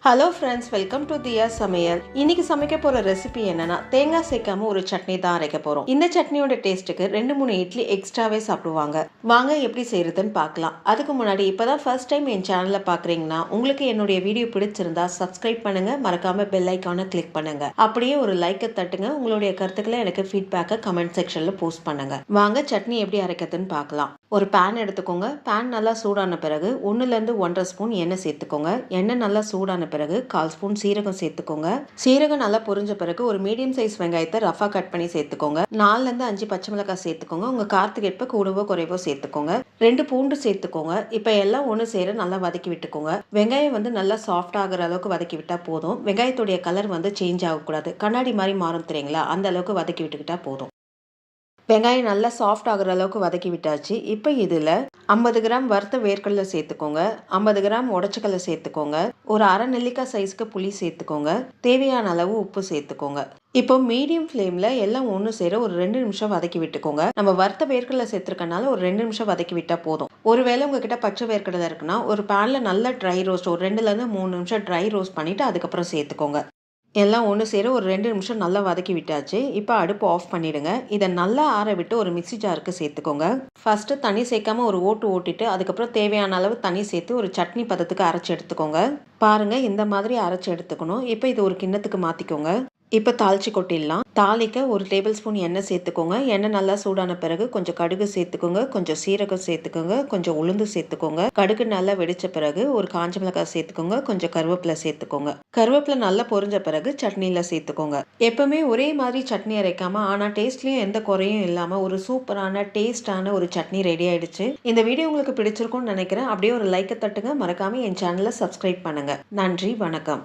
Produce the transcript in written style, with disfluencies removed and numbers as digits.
Hello friends, welcome to தியா சமையல். இன்னைக்கு சமைக்க போற ரெசிபி என்னன்னா தேங்காய் சேர்க்காம ஒரு சட்னி தான் அரைக்க போறோம். இந்த சட்னியோட டேஸ்ட்டுக்கு 2-3 இட்லி எக்ஸ்ட்ராவே சாப்பிடுவாங்க. வாங்க எப்படி செய்யறதுன்னு பார்க்கலாம். அதுக்கு முன்னாடி இப்பதான் ஃபர்ஸ்ட் டைம் என் சேனலை பாக்குறீங்கன்னா உங்களுக்கு என்னுடைய வீடியோ பிடிச்சிருந்தா சப்ஸ்கிரைப் பண்ணுங்க, மறக்காம பெல் ஐக்கானை கிளிக் பண்ணுங்க. அப்படியே ஒரு லைக்கை தட்டுங்க. உங்களுடைய கருத்துக்களை எனக்கு ஃபீட்பேக்கை கமெண்ட் செக்ஷன்ல போஸ்ட் பண்ணுங்க. வாங்க சட்னி எப்படி அரைக்கிறதுன்னு பார்க்கலாம். ஒரு பேன் எடுத்துக்கோங்க. பேன் நல்லா சூடான பிறகு 1லேருந்து 1.5 ஸ்பூன் எண்ணெய் சேர்த்துக்கோங்க. எண்ணெய் நல்லா சூடான பிறகு 1/4 ஸ்பூன் சீரகம் சேர்த்துக்கோங்க. சீரகம் நல்லா பொரிஞ்ச பிறகு ஒரு மீடியம் சைஸ் வெங்காயத்தை ரஃபா கட் பண்ணி சேர்த்துக்கோங்க. 4லேருந்து 5 பச்சை மிளகாய் சேர்த்துக்கோங்க. உங்க காரத்துக்கு ஏற்ப கூடவோ குறைவோ சேர்த்துக்கோங்க. 2 பூண்டு சேர்த்துக்கோங்க. இப்போ எல்லாம் ஒன்று சேர நல்லா வதக்கி விட்டுக்கோங்க. வெங்காயம் நல்லா சாஃப்ட் ஆகிற அளவுக்கு வதக்கி விட்டா போதும். வெங்காயத்துடைய கலர் சேஞ்ச் ஆகக்கூடாது. கண்ணாடி மாதிரி மாறும் தெரியுங்களா, அந்த அளவுக்கு வதக்கி விட்டுக்கிட்டா போதும். வெங்காயம் நல்லா சாஃப்ட் ஆகுற அளவுக்கு வதக்கி விட்டாச்சு. இப்போ இதில் 50 கிராம் வறுத்த வேர்க்கடலை சேர்த்துக்கோங்க. 50 கிராம் உடச்சக்கடலை சேர்த்துக்கோங்க. ஒரு அரை நெல்லிக்காய் சைஸ்க்கு புளி சேர்த்துக்கோங்க. தேவையான அளவு உப்பு சேர்த்துக்கோங்க. இப்போ மீடியம் ஃப்ளேமில் எல்லாம் ஒன்று சேர ஒரு 2 நிமிஷம் வதக்கி விட்டுக்கோங்க. நம்ம வறுத்த வேர்க்கடலை சேர்த்துருக்கனால ஒரு 2 நிமிஷம் வதக்கி விட்டால் போதும். ஒருவேளை உங்ககிட்ட பச்சை வேர்க்கடலை இருக்குன்னா ஒரு பேனில் நல்லா ட்ரை ரோஸ்ட் ஒரு 2லேருந்து 3 நிமிஷம் ட்ரை ரோஸ்ட் பண்ணிவிட்டு அதுக்கப்புறம் சேர்த்துக்கோங்க. எல்லாம் ஒன்று சேர ஒரு 2 நிமிஷம் நல்லா வதக்கி விட்டாச்சு. இப்போ அடுப்பு ஆஃப் பண்ணிடுங்க. இதை நல்லா ஆற விட்டு ஒரு மிக்ஸி ஜாருக்கு சேர்த்துக்கோங்க. ஃபர்ஸ்ட் தண்ணி சேர்க்காம ஒரு ஓட்டு ஓட்டிட்டு அதுக்கப்புறம் தேவையான அளவு தண்ணி சேர்த்து ஒரு சட்னி பதத்துக்கு அரைச்சி எடுத்துக்கோங்க. பாருங்க, இந்த மாதிரி அரைச்சி எடுத்துக்கணும். இப்போ இது ஒரு கிண்ணத்துக்கு மாற்றிக்கோங்க. இப்போ தாளிச்சு கொட்டிடலாம். தாளிக்க ஒரு டேபிள் ஸ்பூன் எண்ணெய் சேர்த்துக்கோங்க. எண்ணெய் நல்லா சூடான பிறகு கொஞ்சம் கடுகு சேர்த்துக்கோங்க, கொஞ்சம் சீரகம் சேர்த்துக்கோங்க, கொஞ்சம் உளுந்து சேர்த்துக்கோங்க. கடுகு நல்லா வெடிச்ச பிறகு ஒரு காஞ்ச மிளகாய் சேர்த்துக்கோங்க, கொஞ்சம் கருவேப்பிலை சேர்த்துக்கோங்க. கருவேப்பிலை நல்லா பொரிஞ்ச பிறகு சட்னியில் சேர்த்துக்கோங்க. எப்பவுமே ஒரே மாதிரி சட்னி அரைக்காம ஆனால் டேஸ்ட்லயும் எந்த குறையும் இல்லாமல் ஒரு சூப்பரான டேஸ்டான ஒரு சட்னி ரெடி ஆயிடுச்சு. இந்த வீடியோ உங்களுக்கு பிடிச்சிருக்கும்னு நினைக்கிறேன். அப்படியே ஒரு லைக்கை தட்டுங்க. மறக்காம என் சேனலை சப்ஸ்கிரைப் பண்ணுங்க. நன்றி, வணக்கம்.